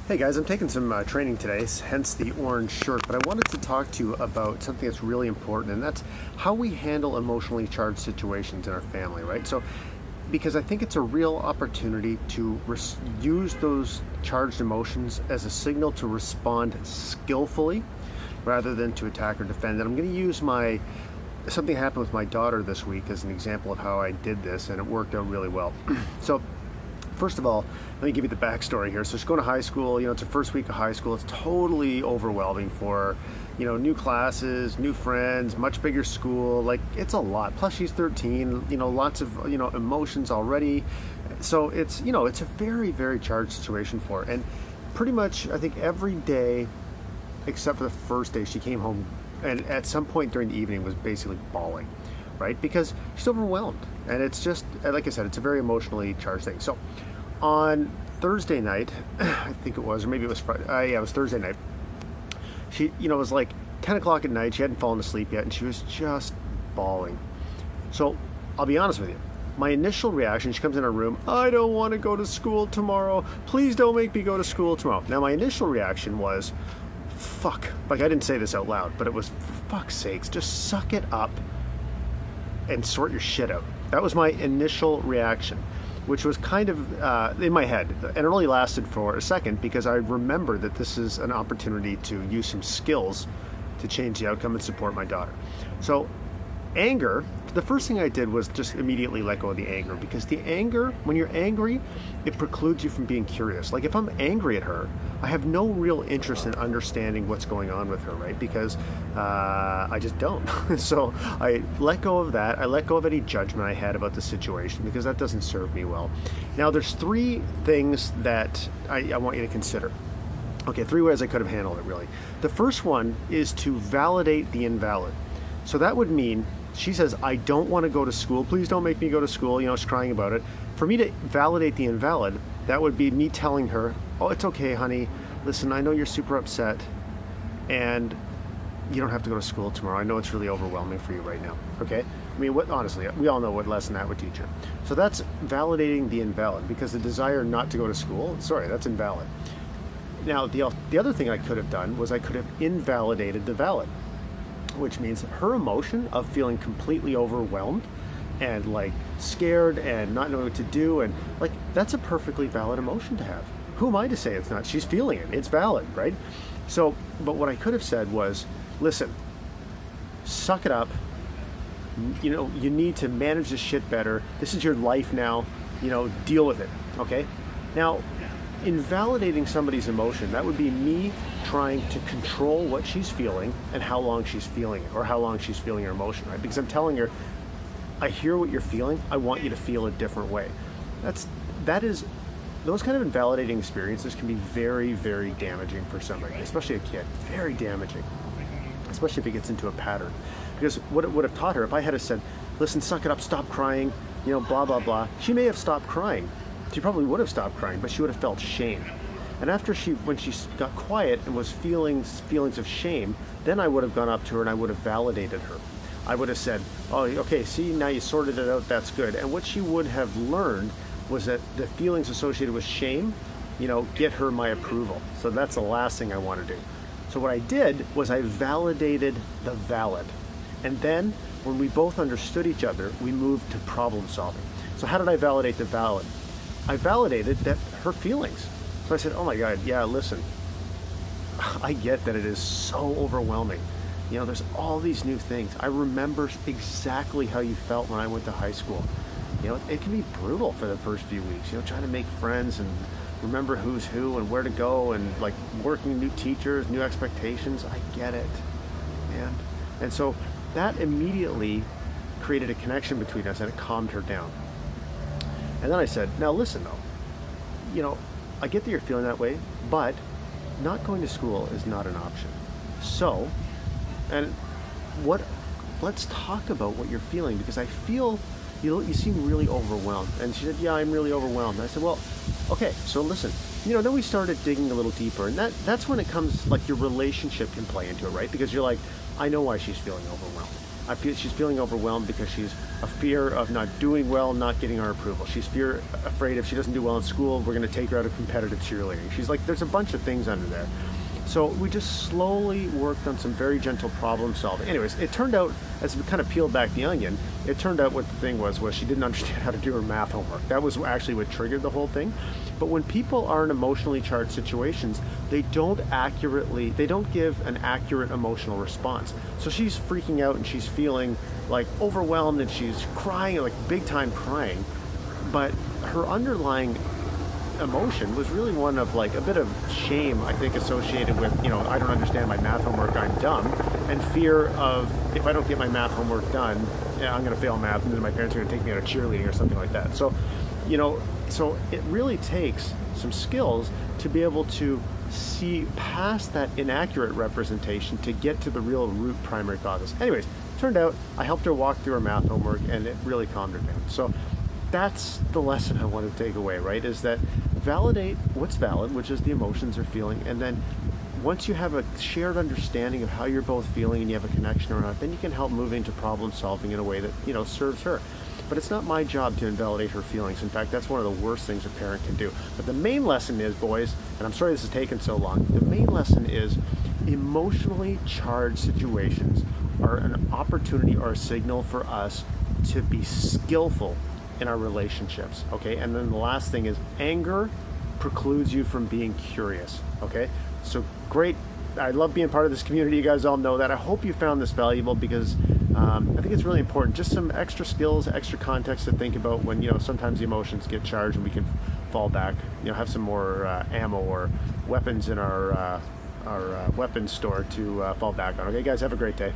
Hey guys, I'm taking some training today, hence the orange shirt, but I wanted to talk to you about something that's really important, and that's how we handle emotionally charged situations in our family, right? So, because I think it's a real opportunity to use those charged emotions as a signal to respond skillfully rather than to attack or defend. And I'm going to use something happened with my daughter this week as an example of how I did this, and it worked out really well. So, first of all, let me give you the backstory here. So she's going to high school, it's her first week of high school. It's totally overwhelming for her, new classes, new friends, much bigger school. Like, it's a lot. Plus she's 13, lots of, emotions already. So it's a very, very charged situation for her. And pretty much, I think every day, except for the first day, she came home and at some point during the evening was basically bawling, right? Because she's overwhelmed. And it's just, like I said, it's a very emotionally charged thing. So on Thursday night, I think it was, or maybe it was Friday. Yeah, it was Thursday night. She, it was like 10 o'clock at night. She hadn't fallen asleep yet, and she was just bawling. So I'll be honest with you. My initial reaction, she comes in her room, I don't want to go to school tomorrow. Please don't make me go to school tomorrow. Now, my initial reaction was, fuck. Like, I didn't say this out loud, but it was, for fuck's sakes, just suck it up and sort your shit out. That was my initial reaction, which was kind of in my head. And it only lasted for a second because I remember that this is an opportunity to use some skills to change the outcome and support my daughter. So anger, the first thing I did was just immediately let go of the anger, because the anger, when you're angry, it precludes you from being curious. Like, if I'm angry at her, I have no real interest in understanding what's going on with her, right? Because I just don't. So I let go of that. I let go of any judgment I had about the situation, because that doesn't serve me well. Now, there's three things that I want you to consider. Okay, three ways I could have handled it, really. The first one is to validate the invalid. So that would mean, she says, I don't want to go to school. Please don't make me go to school. She's crying about it. For me to validate the invalid, that would be me telling her, oh, it's okay, honey. Listen, I know you're super upset, and you don't have to go to school tomorrow. I know it's really overwhelming for you right now, okay? I mean, honestly, we all know what lesson that would teach her. So that's validating the invalid, because the desire not to go to school, that's invalid. Now, the other thing I could have done was I could have invalidated the valid, which means her emotion of feeling completely overwhelmed and like scared and not knowing what to do, and like, that's a perfectly valid emotion to have. Who am I to say it's not? She's feeling it. It's valid, right? So, but what I could have said was, listen, suck it up. You need to manage this shit better. This is your life now. Deal with it, okay? Now, invalidating somebody's emotion, that would be me trying to control what she's feeling and how long she's feeling it, or how long she's feeling her emotion, right? Because I'm telling her, I hear what you're feeling. I want you to feel a different way. Those kind of invalidating experiences can be very, very damaging for somebody, especially a kid. Very damaging, especially if it gets into a pattern. Because what it would have taught her, if I had said, listen, suck it up, stop crying, blah, blah, blah, she may have stopped crying. She probably would have stopped crying, but she would have felt shame. And when she got quiet and was feelings of shame, then I would have gone up to her and I would have validated her. I would have said, oh, okay, see, now you sorted it out, that's good. And what she would have learned was that the feelings associated with shame, get her my approval. So that's the last thing I want to do. So what I did was I validated the valid. And then when we both understood each other, we moved to problem solving. So how did I validate the valid? I validated that her feelings. So I said, oh my God, yeah, listen, I get that it is so overwhelming. There's all these new things. I remember exactly how you felt when I went to high school. It can be brutal for the first few weeks, trying to make friends and remember who's who and where to go, and like working new teachers, new expectations. I get it, man. And so that immediately created a connection between us, and it calmed her down. And then I said, now listen though, I get that you're feeling that way, but not going to school is not an option. So, let's talk about what you're feeling, because I feel, you seem really overwhelmed. And she said, yeah, I'm really overwhelmed. And I said, well, okay, so listen, then we started digging a little deeper, and that's when it comes, like, your relationship can play into it, right? Because you're like, I know why she's feeling overwhelmed. she's feeling overwhelmed because she's a fear of not doing well, not getting our approval. She's afraid if she doesn't do well in school, we're going to take her out of competitive cheerleading. She's like, there's a bunch of things under there. So we just slowly worked on some very gentle problem solving. Anyways, it turned out, as we kind of peeled back the onion, it turned out what the thing was she didn't understand how to do her math homework. That was actually what triggered the whole thing. But when people are in emotionally charged situations, they don't give an accurate emotional response. So she's freaking out and she's feeling like overwhelmed and she's crying, like big time crying. But her underlying emotion was really one of like a bit of shame, I think, associated with, I don't understand my math homework, I'm dumb, and fear of if I don't get my math homework done, I'm going to fail math and then my parents are going to take me out of cheerleading or something like that. So, so it really takes some skills to be able to see past that inaccurate representation to get to the real root primary causes. Anyways, turned out I helped her walk through her math homework and it really calmed her down. So that's the lesson I want to take away, right? Is that validate what's valid, which is the emotions they're feeling, and then once you have a shared understanding of how you're both feeling and you have a connection around it, then you can help move into problem solving in a way that, serves her. But it's not my job to invalidate her feelings. In fact, that's one of the worst things a parent can do. But the main lesson is, boys, and I'm sorry this has taken so long, the main lesson is emotionally charged situations are an opportunity or a signal for us to be skillful in our relationships, okay? And then the last thing is anger precludes you from being curious, okay? So great. I love being part of this community. You guys all know that. I hope you found this valuable because I think it's really important. Just some extra skills, extra context to think about when, sometimes the emotions get charged and we can fall back, have some more ammo or weapons in our weapons store to fall back on. Okay, guys, have a great day.